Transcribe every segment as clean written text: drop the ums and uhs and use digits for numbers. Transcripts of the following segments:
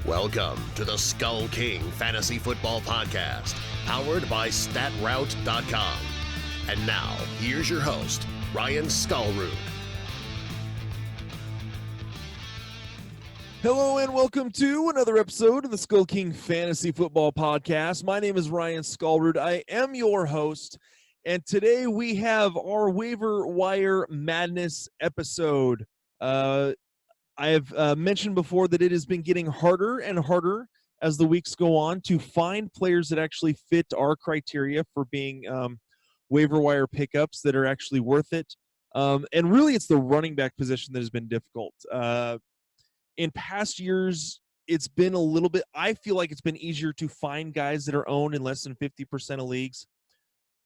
Welcome to the SkullKing Fantasy Football Podcast, powered by StatRoute.com. And now, here's your host, Ryan Skullroot. Hello and welcome to another episode of the SkullKing Fantasy Football Podcast. My name is Ryan Skullroot. I am your host, and today we have our Waiver Wire Madness episode. I have mentioned before that it has been getting harder and harder as the weeks go on to find players that actually fit our criteria for being waiver wire pickups that are actually worth it. And really, it's the running back position that has been difficult. In past years, it's been a little bit, I feel like it's been easier to find guys that are owned in less than 50% of leagues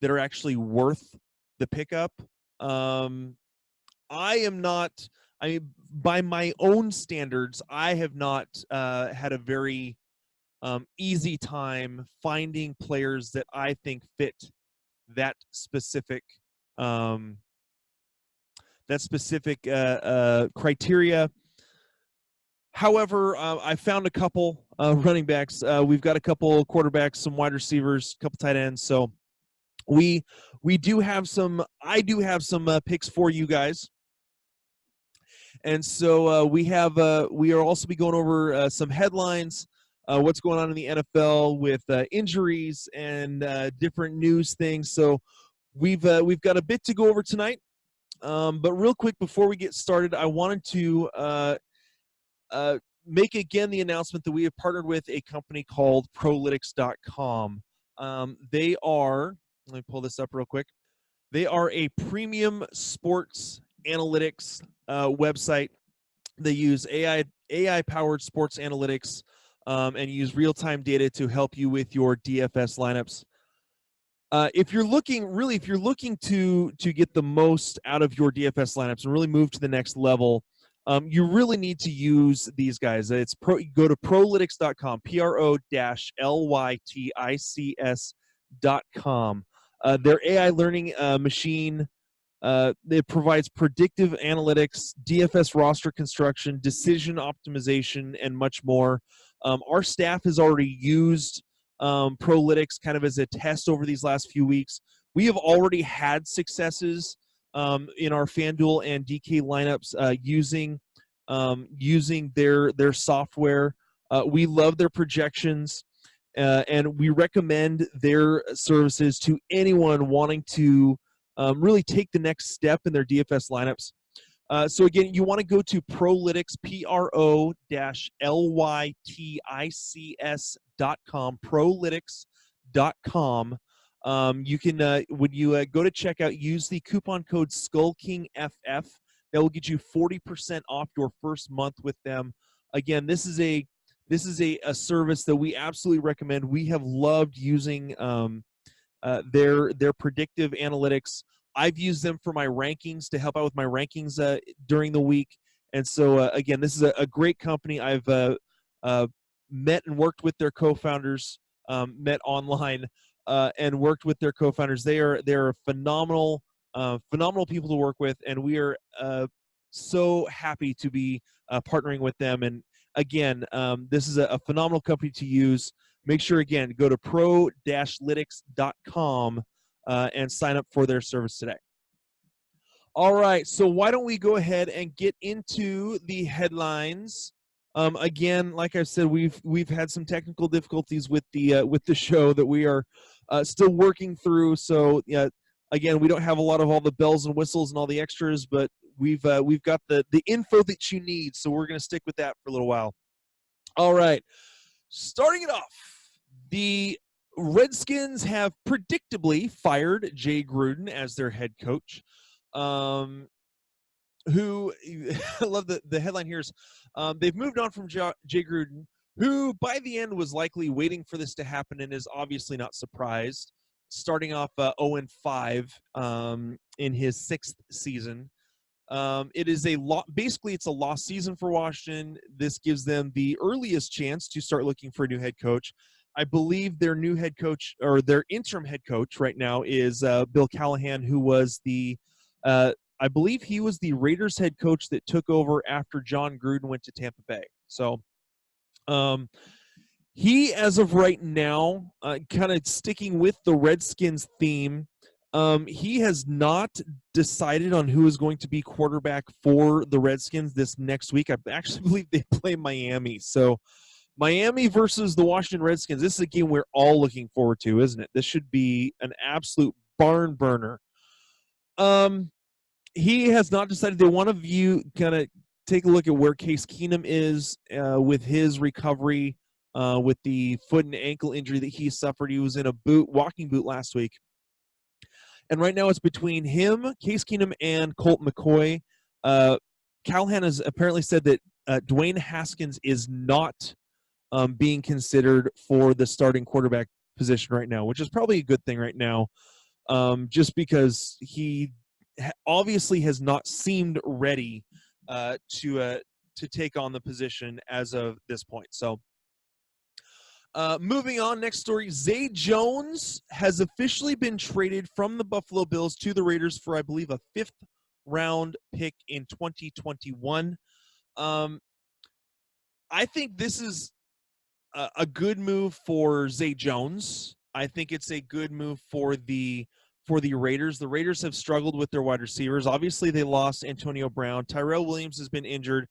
that are actually worth the pickup. By my own standards, I have not had a very easy time finding players that I think fit that specific criteria. However, I found a couple running backs. We've got a couple quarterbacks, some wide receivers, a couple tight ends. So we do have some. I do have some picks for you guys. And so we are also be going over some headlines, what's going on in the NFL with injuries and different news things. So we've got a bit to go over tonight. But real quick before we get started, I wanted to make again the announcement that we have partnered with a company called ProLytx.com. They are, let me pull this up real quick. They are a premium sports analytics website. They use AI-powered sports analytics and use real-time data to help you with your DFS lineups. If you're looking to get the most out of your DFS lineups and really move to the next level, you really need to use these guys. Go to ProLytx.com, ProLytx.com. Their AI learning machine. It provides predictive analytics, DFS roster construction, decision optimization, and much more. Our staff has already used ProLytx kind of as a test over these last few weeks. We have already had successes in our FanDuel and DK lineups using their software. We love their projections, and we recommend their services to anyone wanting to really take the next step in their DFS lineups. So again, you want to go to ProLytx, ProLytx.com, ProLytx.com. You can, when you go to checkout, use the coupon code SkullKingFF. That will get you 40% off your first month with them. Again, this is a service that we absolutely recommend. We have loved using their predictive analytics. I've used them for my rankings to help out with my rankings during the week. And so, again, this is a great company. I've met and worked with their co-founders, met online, and worked with their co-founders. They're phenomenal people to work with, and we are so happy to be partnering with them. And again, this is a phenomenal company to use. Make sure, again, go to pro-lytx.com and sign up for their service today. All right, so why don't we go ahead and get into the headlines? Again, like I said, we've had some technical difficulties with the show that we are still working through. So yeah, again, we don't have a lot of all the bells and whistles and all the extras, but we've got the info that you need. So we're going to stick with that for a little while. All right, starting it off, the Redskins have predictably fired Jay Gruden as their head coach, who I love the headline here is they've moved on from Jay Gruden, who by the end was likely waiting for this to happen and is obviously not surprised, starting off 0-5 in his 6th season. It is basically it's a lost season for Washington. This gives them the earliest chance to start looking for a new head coach. I believe their new head coach, or their interim head coach right now, is Bill Callahan, who was I believe he was the Raiders head coach that took over after John Gruden went to Tampa Bay. So He, as of right now, kind of sticking with the Redskins theme, he has not decided on who is going to be quarterback for the Redskins this next week. I actually believe they play Miami. So Miami versus the Washington Redskins. This is a game we're all looking forward to, isn't it? This should be an absolute barn burner. He has not decided. They want to kind of take a look at where Case Keenum is with his recovery with the foot and ankle injury that he suffered. He was in a walking boot last week. And right now it's between him, Case Keenum, and Colt McCoy. Callahan has apparently said that Dwayne Haskins is not being considered for the starting quarterback position right now, which is probably a good thing right now, just because he obviously has not seemed ready to take on the position as of this point. So moving on, next story, Zay Jones has officially been traded from the Buffalo Bills to the Raiders for, I believe, a 5th-round pick in 2021. I think this is a good move for Zay Jones. I think it's a good move for the Raiders. The Raiders have struggled with their wide receivers. Obviously, they lost Antonio Brown. Tyrell Williams has been injured.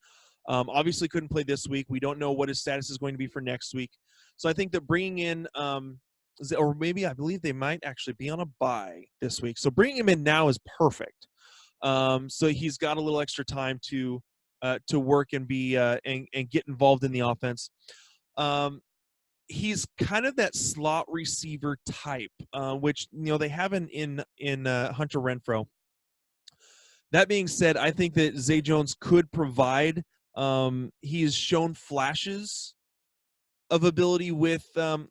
Obviously couldn't play this week. We don't know what his status is going to be for next week. So I think that bringing in, or maybe I believe they might actually be on a bye this week. So bringing him in now is perfect. So he's got a little extra time to work and be and get involved in the offense. He's kind of that slot receiver type, which they have in Hunter Renfrow. That being said, I think that Zay Jones could provide. He has shown flashes of ability with Allen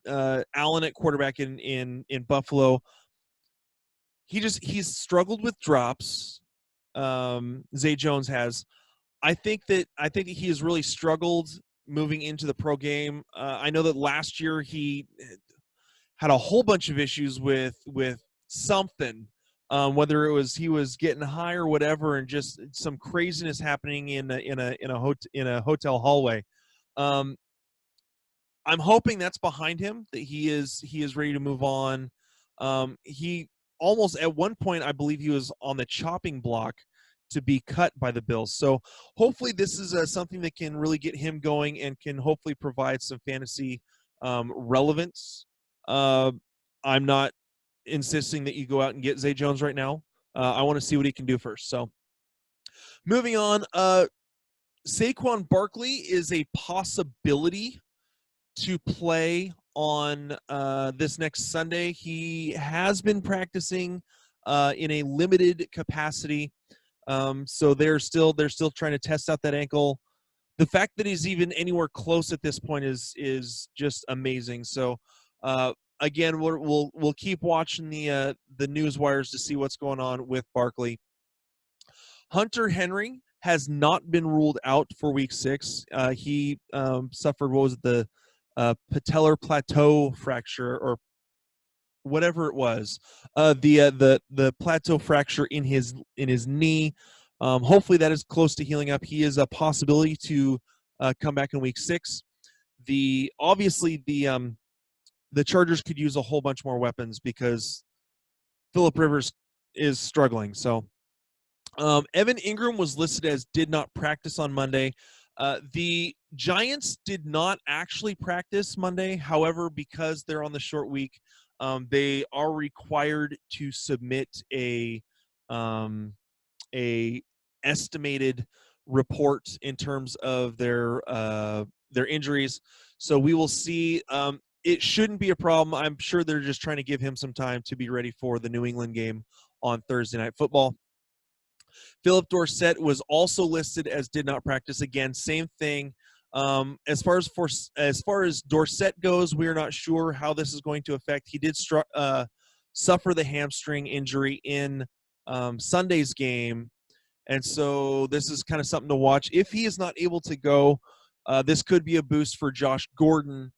at quarterback in Buffalo. He's struggled with drops. Zay Jones has. I think that he has really struggled moving into the pro game. I know that last year he had a whole bunch of issues with something, whether it was he was getting high or whatever, and just some craziness happening in a hotel hallway. I'm hoping that's behind him, that he is ready to move on. He almost at one point, I believe he was on the chopping block to be cut by the Bills. So hopefully this is something that can really get him going and can hopefully provide some fantasy relevance. I'm not insisting that you go out and get Zay Jones right now. I want to see what he can do first. So moving on, Saquon Barkley is a possibility to play on this next Sunday. He has been practicing in a limited capacity. So they're still trying to test out that ankle. The fact that he's even anywhere close at this point is just amazing. So again, we'll keep watching the news wires to see what's going on with Barkley. Hunter Henry has not been ruled out for Week 6. He suffered, what was it, the patellar plateau fracture or whatever it was, the plateau fracture in his knee. Hopefully that is close to healing up. He is a possibility to come back in Week 6. Obviously the Chargers could use a whole bunch more weapons because Phillip Rivers is struggling. So Evan Ingram was listed as did not practice on Monday. The Giants did not actually practice Monday. However, because they're on the short week, they are required to submit a estimated report in terms of their injuries. So we will see. It shouldn't be a problem. I'm sure they're just trying to give him some time to be ready for the New England game on Thursday Night Football. Philip Dorsett was also listed as did not practice. Again, same thing. As far as Dorsett goes, we're not sure how this is going to affect. He did suffer the hamstring injury in Sunday's game, and so this is kind of something to watch. If he is not able to go, this could be a boost for Josh Gordon.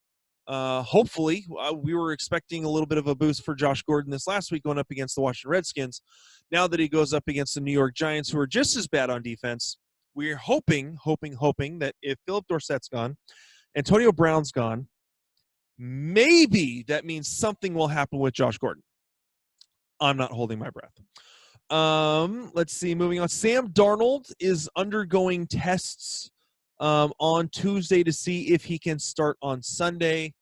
Hopefully, we were expecting a little bit of a boost for Josh Gordon this last week going up against the Washington Redskins. Now that he goes up against the New York Giants, who are just as bad on defense, we're hoping that if Philip Dorsett's gone, Antonio Brown's gone, maybe that means something will happen with Josh Gordon. I'm not holding my breath. Let's see. Moving on. Sam Darnold is undergoing tests on Tuesday to see if he can start on Sunday.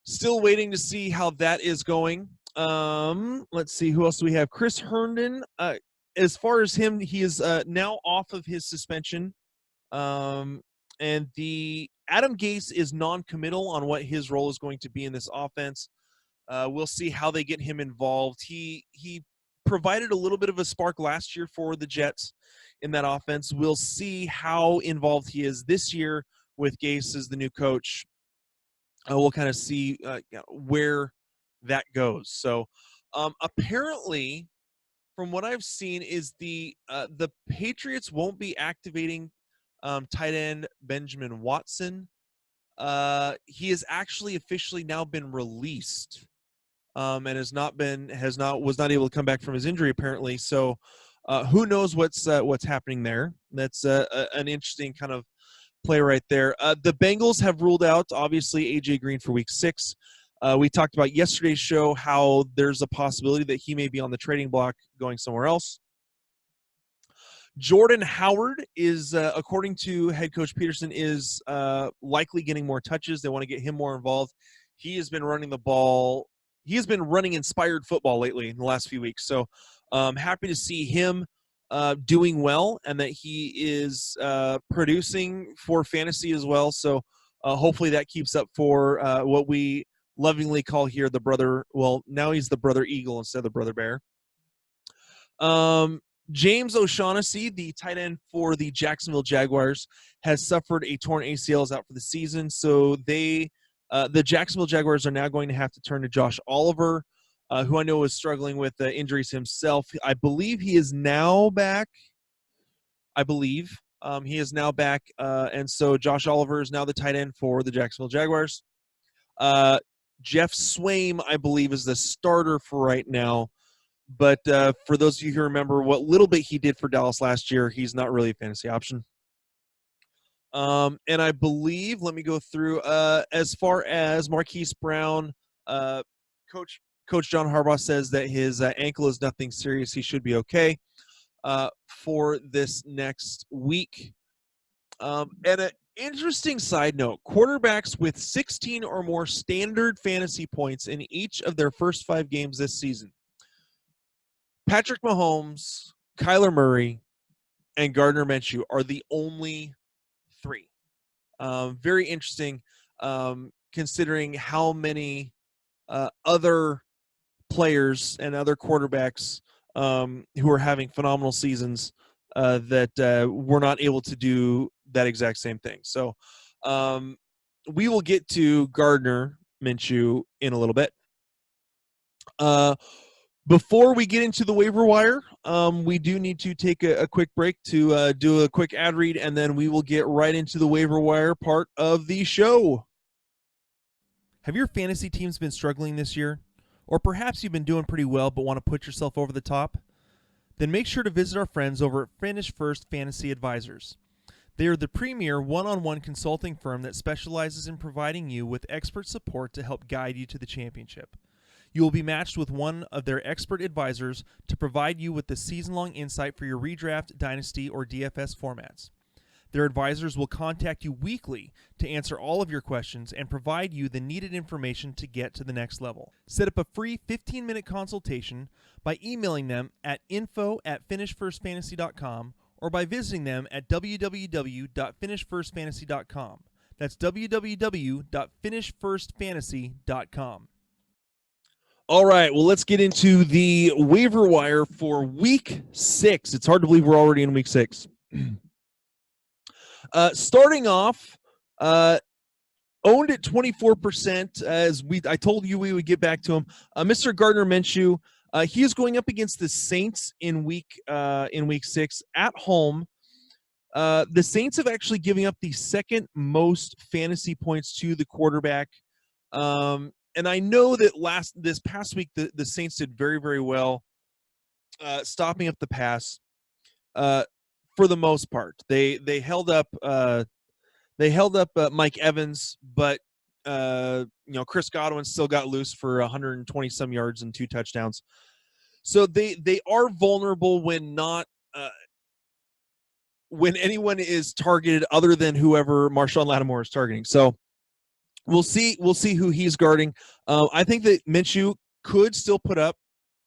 Still waiting to see how that is going. Let's see. Who else do we have? Chris Herndon. As far as him, he is now off of his suspension. And the Adam Gase is non-committal on what his role is going to be in this offense. We'll see how they get him involved. He provided a little bit of a spark last year for the Jets in that offense. We'll see how involved he is this year with Gase as the new coach. We'll kind of see where that goes. So apparently, from what I've seen, is the Patriots won't be activating tight end Benjamin Watson. He has actually officially now been released. And was not able to come back from his injury apparently. So who knows what's happening there? That's an interesting kind of play right there. The Bengals have ruled out obviously AJ Green for Week 6. We talked about yesterday's show how there's a possibility that he may be on the trading block going somewhere else. Jordan Howard is, according to head coach Peterson, is likely getting more touches. They want to get him more involved. He has been running the ball. He has been running inspired football lately in the last few weeks. So happy to see him doing well and that he is producing for fantasy as well. So hopefully that keeps up for what we lovingly call here the brother. Well, now he's the brother Eagle instead of the brother Bear. James O'Shaughnessy, the tight end for the Jacksonville Jaguars, has suffered a torn ACL, is out for the season. So the Jacksonville Jaguars are now going to have to turn to Josh Oliver, who I know is struggling with injuries himself. I believe he is now back. He is now back. And so Josh Oliver is now the tight end for the Jacksonville Jaguars. Jeff Swaim, I believe, is the starter for right now. But for those of you who remember what little bit he did for Dallas last year, he's not really a fantasy option. And I believe, let me go through, as far as Marquise Brown, Coach John Harbaugh says that his ankle is nothing serious. He should be okay for this next week. And an interesting side note, quarterbacks with 16 or more standard fantasy points in each of their first 5 games this season: Patrick Mahomes, Kyler Murray, and Gardner Minshew are the only 3. Very interesting, considering how many other players and other quarterbacks who are having phenomenal seasons that were not able to do that exact same thing. So we will get to Gardner Minshew in a little bit. Before we get into the waiver wire, we do need to take a quick break to do a quick ad read, and then we will get right into the waiver wire part of the show. Have your fantasy teams been struggling this year? Or perhaps you've been doing pretty well but want to put yourself over the top? Then make sure to visit our friends over at Finish First Fantasy Advisors. They are the premier one-on-one consulting firm that specializes in providing you with expert support to help guide you to the championship. You will be matched with one of their expert advisors to provide you with the season-long insight for your redraft, dynasty, or DFS formats. Their advisors will contact you weekly to answer all of your questions and provide you the needed information to get to the next level. Set up a free 15-minute consultation by emailing them at info@finishfirstfantasy.com or by visiting them at www.finishfirstfantasy.com. That's www.finishfirstfantasy.com. All right, well, let's get into the waiver wire for Week 6. It's hard to believe we're already in Week 6. Starting off, owned at 24%, as I told you we would get back to him. Mr. Gardner Minshew, he is going up against the Saints in Week 6 at home. The Saints have actually given up the second most fantasy points to the quarterback. And I know that this past week, the Saints did very, very well stopping up the pass. for the most part. They held up Mike Evans, but Chris Godwin still got loose for 120 some yards and 2 touchdowns. So they are vulnerable when anyone is targeted other than whoever Marshawn Lattimore is targeting. So we'll see who he's guarding. I think that Minshew could still put up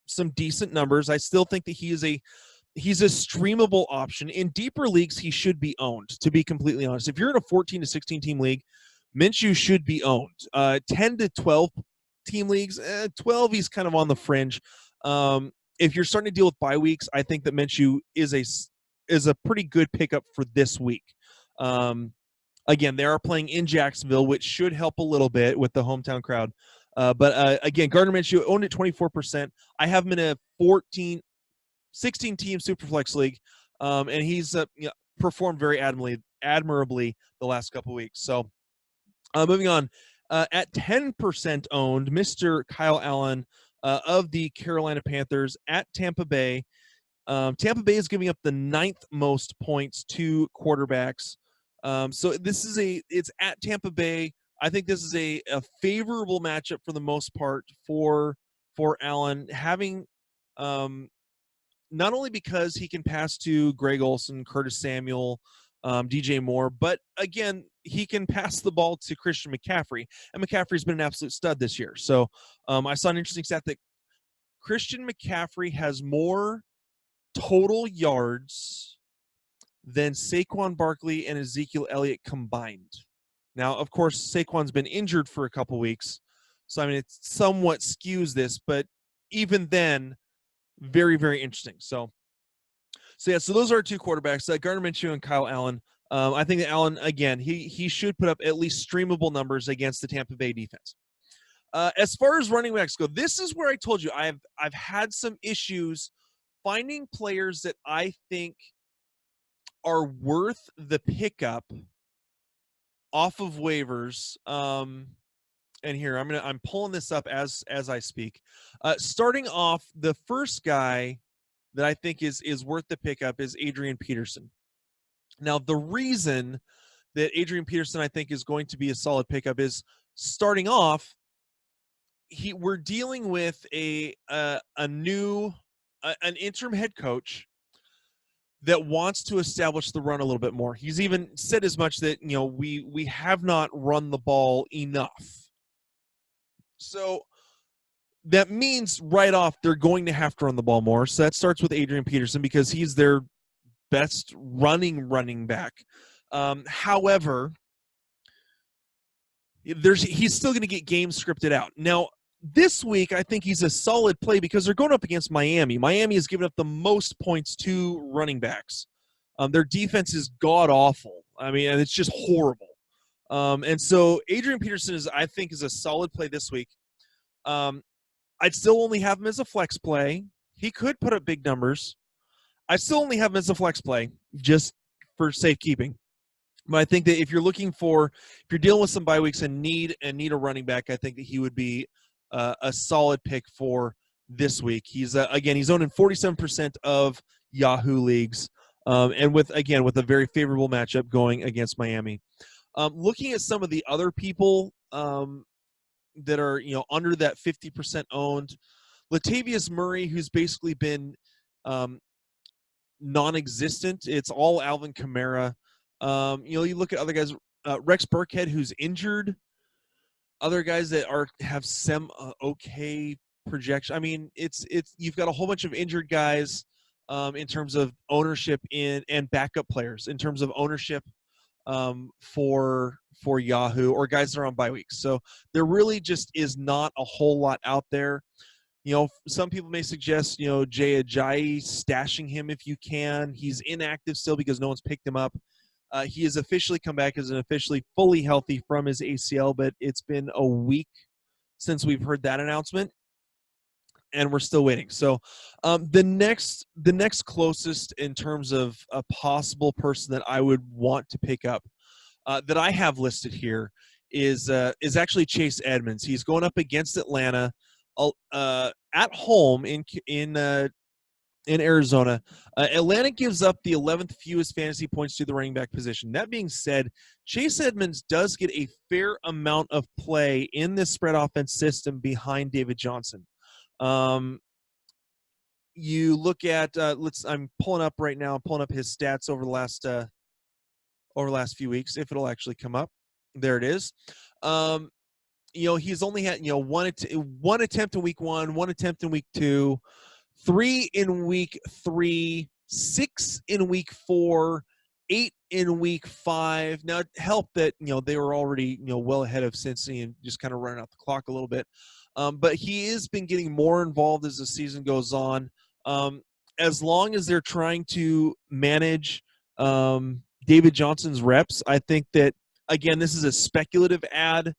some decent numbers. I still think that he's a streamable option. In deeper leagues, he should be owned, to be completely honest. If you're in a 14 to 16 team league, Minshew should be owned. 10 to 12 team leagues, 12 he's kind of on the fringe. If you're starting to deal with bye weeks, I think that Minshew is a pretty good pickup for this week. Again, they are playing in Jacksonville, which should help a little bit with the hometown crowd. But again, Gardner Minshew owned at 24%. I have him in a 16-team Superflex league, and he's performed very admirably the last couple weeks. So moving on, at 10% owned, Mr. Kyle Allen of the Carolina Panthers at Tampa Bay. Tampa Bay is giving up the 9th most points to quarterbacks. So it's at Tampa Bay. I think this is a favorable matchup for the most part for Allen, having not only because he can pass to Greg Olsen, Curtis Samuel, DJ Moore, but again, he can pass the ball to Christian McCaffrey, and McCaffrey's been an absolute stud this year. So I saw an interesting stat that Christian McCaffrey has more total yards than Saquon Barkley and Ezekiel Elliott combined. Now, of course, Saquon's been injured for a couple weeks, so I mean, it somewhat skews this, but even then, very, very interesting. So those are our 2 quarterbacks, Gardner Minshew and Kyle Allen. I think that Allen, again, he should put up at least streamable numbers against the Tampa Bay defense. As far as running backs go, this is where I told you I've had some issues finding players that I think are worth the pickup off of waivers. And here I'm pulling this up as I speak. Starting off, the first guy that I think is worth the pickup is Adrian Peterson. Now, the reason that Adrian Peterson I think is going to be a solid pickup is, starting off, we're dealing with an interim head coach that wants to establish the run a little bit more. He's even said as much that we have not run the ball enough. So that means right off they're going to have to run the ball more. So that starts with Adrian Peterson because he's their best running back. However, he's still going to get games scripted out. Now, this week, I think he's a solid play because they're going up against Miami. Miami has given up the most points to running backs. Their defense is god-awful. I mean, it's just horrible. And so Adrian Peterson I think is a solid play this week. I'd still only have him as a flex play. He could put up big numbers. I still only have him as a flex play just for safekeeping. But I think that if you're dealing with some bye weeks and need a running back, I think that he would be a solid pick for this week. He's he's owned in 47% of Yahoo leagues, and with a very favorable matchup going against Miami. Looking at some of the other people that are under that 50% owned, Latavius Murray, who's basically been non-existent. It's all Alvin Kamara. You look at other guys, Rex Burkhead, who's injured. Other guys that have some okay projection. I mean, it's you've got a whole bunch of injured guys in terms of ownership and backup players in terms of ownership for Yahoo, or guys that are on bye weeks. So there really just is not a whole lot out there. Some people may suggest Jay Ajayi, stashing him if you can. He's inactive still because no one's picked him up. He has officially come back as an officially fully healthy from his ACL, but it's been a week since we've heard that announcement, and we're still waiting. So the next closest in terms of a possible person that I would want to pick up that I have listed here is actually Chase Edmunds. He's going up against Atlanta at home in in Arizona. Atlanta gives up the 11th fewest fantasy points to the running back position. That being said, Chase Edmunds does get a fair amount of play in this spread offense system behind David Johnson. You look at I'm pulling up right now. I'm pulling up his stats over the last few weeks. If it'll actually come up, there it is. He's only had one attempt in week 1, one attempt in week 2, 3 in week 3, 6 in week 4, 8 in week 5. Now, it helped that they were already well ahead of Cincy and just kind of running out the clock a little bit. But he has been getting more involved as the season goes on. As long as they're trying to manage David Johnson's reps, I think that, again, this is a speculative ad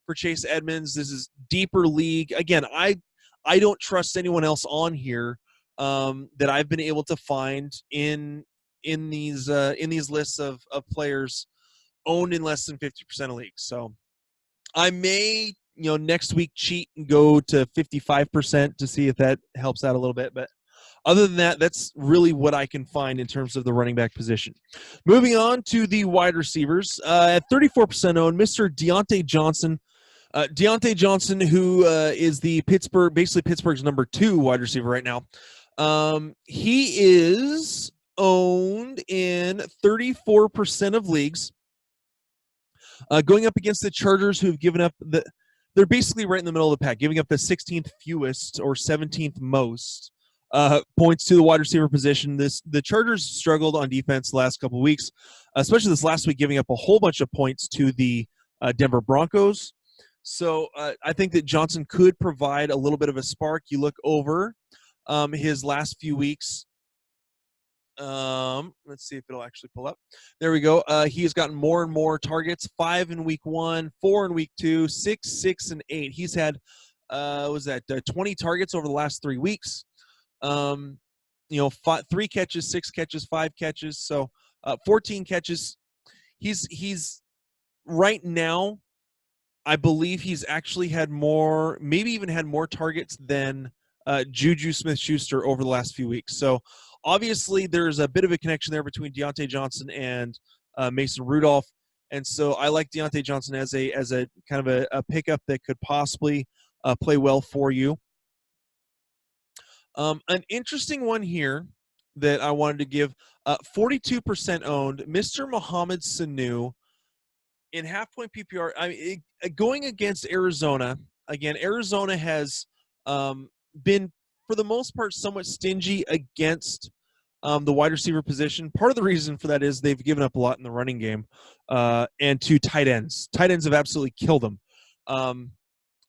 for Chase Edmunds. This is deeper league. Again, I don't trust anyone else on here that I've been able to find in these lists of players owned in less than 50% of leagues. So I may next week cheat and go to 55% to see if that helps out a little bit. But other than that, that's really what I can find in terms of the running back position. Moving on to the wide receivers. At 34% owned, Mr. Deontay Johnson. Deontay Johnson, who is Pittsburgh's number 2 wide receiver right now. He is owned in 34% of leagues. Going up against the Chargers, who've given up they're basically right in the middle of the pack, giving up the 16th fewest or 17th most points to the wide receiver position. The Chargers struggled on defense the last couple of weeks, especially this last week, giving up a whole bunch of points to the Denver Broncos. So I think that Johnson could provide a little bit of a spark. You look over his last few weeks. Let's see if it'll actually pull up. There we go. He has gotten more and more targets. 5 in week 1, 4 in week 2, 6, and 8. He's had 20 targets over the last 3 weeks. 3 catches, 6 catches, 5 catches. So 14 catches. He's right now, I believe he's actually had more, maybe even had more targets than Juju Smith-Schuster over the last few weeks. So obviously there's a bit of a connection there between Deontay Johnson and Mason Rudolph. And so I like Deontay Johnson as a kind of a pickup that could possibly play well for you. An interesting one here that I wanted to give, 42% owned, Mr. Mohamed Sanu in half-point PPR. Going against Arizona, again, Arizona has been, for the most part, somewhat stingy against the wide receiver position. Part of the reason for that is they've given up a lot in the running game and to tight ends. Tight ends have absolutely killed them.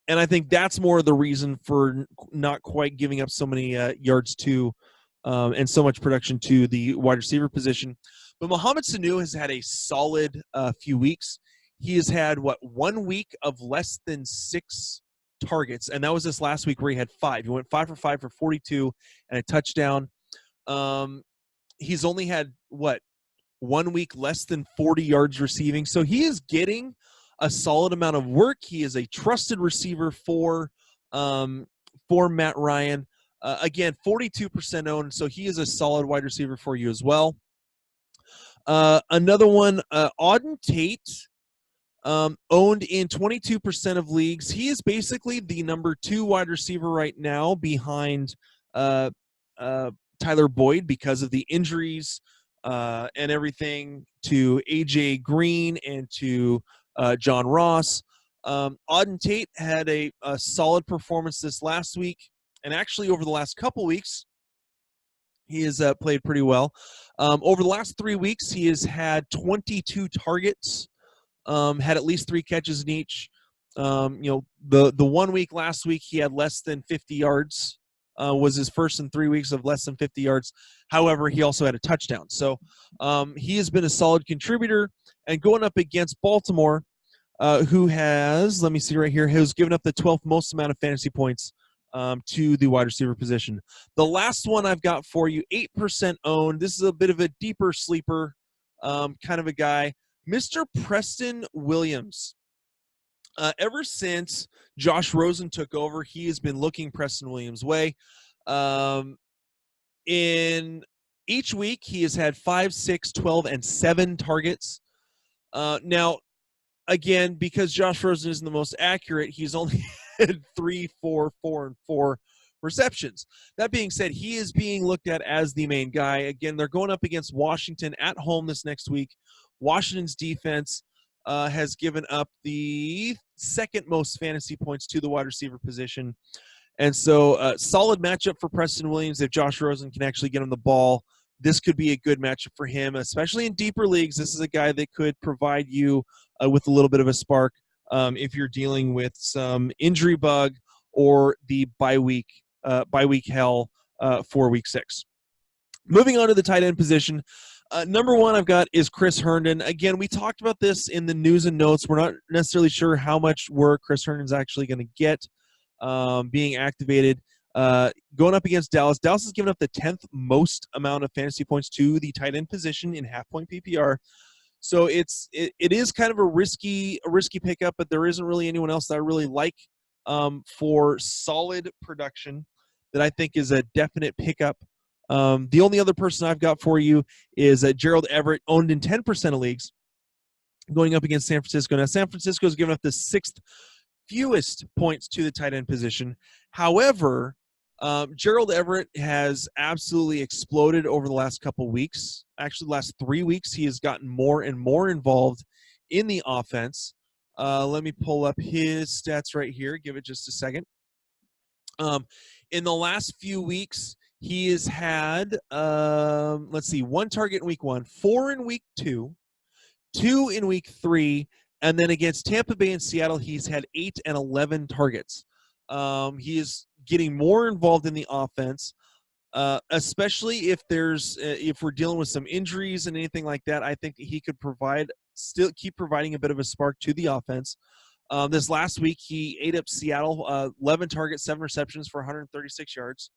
And I think that's more of the reason for not quite giving up so many yards to and so much production to the wide receiver position. But Mohamed Sanu has had a solid few weeks. He has had, 1 week of less than 6 targets, and that was this last week where he had 5. He went 5 for 5 for 42 and a touchdown. He's only had, 1 week less than 40 yards receiving. So he is getting a solid amount of work. He is a trusted receiver for Matt Ryan. Again, 42% owned, so he is a solid wide receiver for you as well. Another one, Auden Tate, owned in 22% of leagues. He is basically the number 2 wide receiver right now behind Tyler Boyd because of the injuries and everything to A.J. Green and to John Ross. Auden Tate had a solid performance this last week, and actually over the last couple weeks, he has played pretty well. Over the last 3 weeks, he has had 22 targets, had at least 3 catches in each. The 1 week last week, he had less than 50 yards. Was his first in 3 weeks of less than 50 yards. However, he also had a touchdown. So he has been a solid contributor. And going up against Baltimore, who has, let me see right here, has given up the 12th most amount of fantasy points to the wide receiver position. The last one I've got for you, 8% owned. This is a bit of a deeper sleeper kind of a guy. Mr. Preston Williams. Ever since Josh Rosen took over, he has been looking Preston Williams' way. In each week, he has had 5, 6, 12, and 7 targets. Now, again, because Josh Rosen isn't the most accurate, he's only had 3, 4, 4, and 4 receptions. That being said, he is being looked at as the main guy. Again, they're going up against Washington at home this next week. Washington's defense has given up the second most fantasy points to the wide receiver position. And so solid matchup for Preston Williams. If Josh Rosen can actually get him the ball, this could be a good matchup for him, especially in deeper leagues. This is a guy that could provide you with a little bit of a spark if you're dealing with some injury bug or the bye week hell for week 6. Moving on to the tight end position. Number 1 I've got is Chris Herndon. Again, we talked about this in the news and notes. We're not necessarily sure how much work Chris Herndon's actually going to get being activated. Going up against Dallas. Dallas has given up the 10th most amount of fantasy points to the tight end position in half-point PPR. So it is kind of a risky pickup, but there isn't really anyone else that I really like for solid production that I think is a definite pickup. The only other person I've got for you is Gerald Everett, owned in 10% of leagues, going up against San Francisco. Now, San Francisco has given up the 6th fewest points to the tight end position. However, Gerald Everett has absolutely exploded over the last couple weeks. Actually, the last 3 weeks, he has gotten more and more involved in the offense. Let me pull up his stats right here. Give it just a second. In the last few weeks, he has had, 1 target in week 1, 4 in week 2, 2 in week 3, and then against Tampa Bay and Seattle, he's had 8 and 11 targets. He is getting more involved in the offense, especially if we're dealing with some injuries and anything like that. I think that he could keep providing a bit of a spark to the offense. This last week, he ate up Seattle, 11 targets, 7 receptions for 136 yards.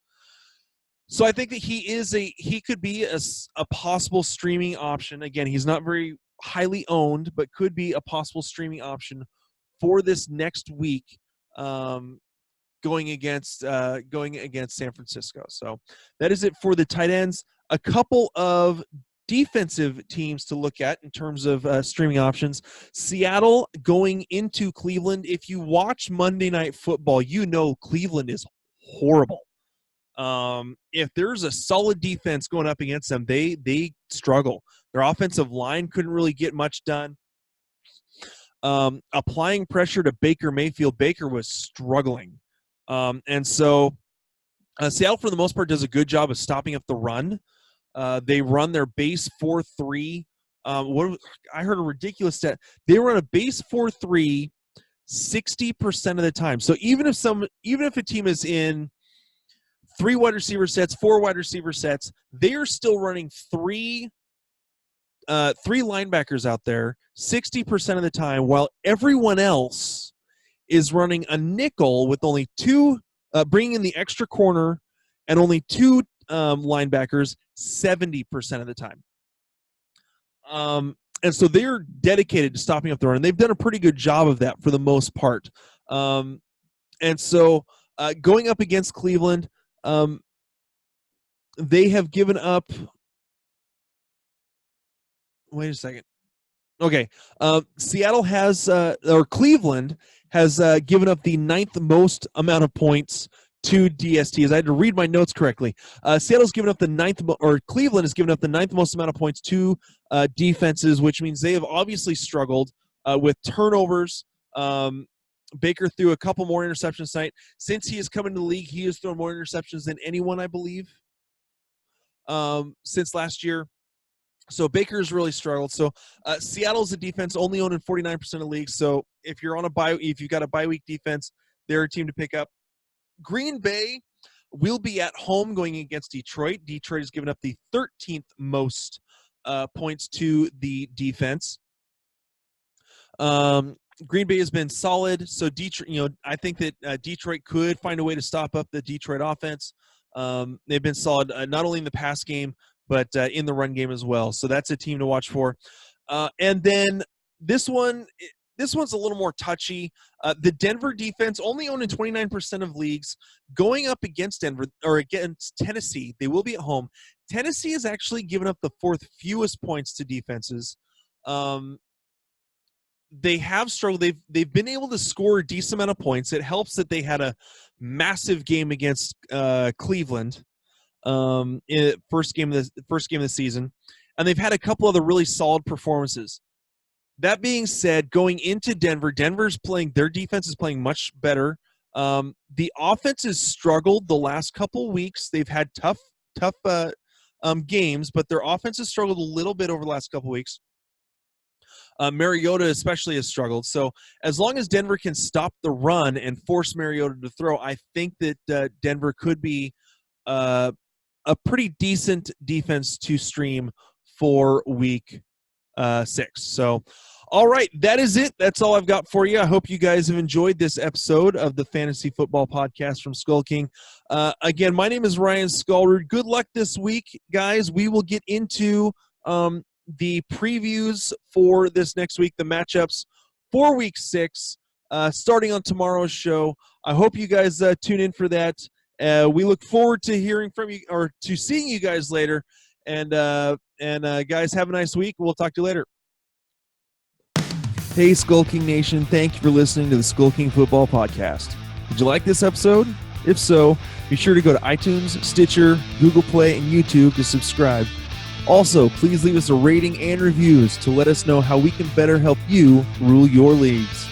So I think that he could be a possible streaming option. Again, he's not very highly owned, but could be a possible streaming option for this next week, going against San Francisco. So that is it for the tight ends. A couple of defensive teams to look at in terms of streaming options. Seattle going into Cleveland. If you watch Monday Night Football, you know Cleveland is horrible. If there's a solid defense going up against them, they struggle. Their offensive line couldn't really get much done. Applying pressure to Baker Mayfield, Baker was struggling. And so Seattle, for the most part, does a good job of stopping up the run. They run their base 4-3. I heard a ridiculous stat. They run a base 4-3 60% of the time. So even if a team is in 3 wide receiver sets, 4 wide receiver sets, they are still running 3 linebackers out there 60% of the time, while everyone else is running a nickel with only 2, bringing in the extra corner and only 2 linebackers 70% of the time. And so they're dedicated to stopping up the run, and they've done a pretty good job of that for the most part. And so going up against Cleveland, they have given up. Wait a second. Okay. Cleveland has given up the 9th most amount of points to DSTs. I had to read my notes correctly. Seattle's given up the 9th, or Cleveland has given up the 9th most amount of points to defenses, which means they have obviously struggled with turnovers. Baker threw a couple more interceptions tonight. Since he has come into the league, he has thrown more interceptions than anyone, I believe, since last year. So Baker's really struggled. So Seattle's a defense only owned in 49% of leagues. So if you've got a bye week defense, they're a team to pick up. Green Bay will be at home going against Detroit. Detroit has given up the 13th most points to the defense. Green Bay has been solid, so Detroit. I think that Detroit could find a way to stop up the Detroit offense. They've been solid not only in the pass game but in the run game as well. So that's a team to watch for. And then this one, this one's a little more touchy. The Denver defense only owned in 29% of leagues. Going up against Denver or against Tennessee, they will be at home. Tennessee has actually given up the 4th fewest points to defenses. They have struggled. They've been able to score a decent amount of points. It helps that they had a massive game against Cleveland, first game of the season, and they've had a couple other really solid performances. That being said, going into Denver, their defense is playing much better. The offense has struggled the last couple weeks. They've had tough games, but their offense has struggled a little bit over the last couple weeks. Mariota especially has struggled. So as long as Denver can stop the run and force Mariota to throw, I think that Denver could be a pretty decent defense to stream for week 6. So, all right, that is it. That's all I've got for you. I hope you guys have enjoyed this episode of the Fantasy Football Podcast from SkullKing. Again, my name is Ryan Skullrud. Good luck this week, guys. We will get into the previews for this next week, the matchups for week 6, starting on tomorrow's show. I hope you guys tune in for that. We look forward to hearing from you or to seeing you guys later. And guys, have a nice week. We'll talk to you later. Hey, SkullKing Nation. Thank you for listening to the SkullKing Football Podcast. Did you like this episode? If so, be sure to go to iTunes, Stitcher, Google Play, and YouTube to subscribe. Also, please leave us a rating and reviews to let us know how we can better help you rule your leagues.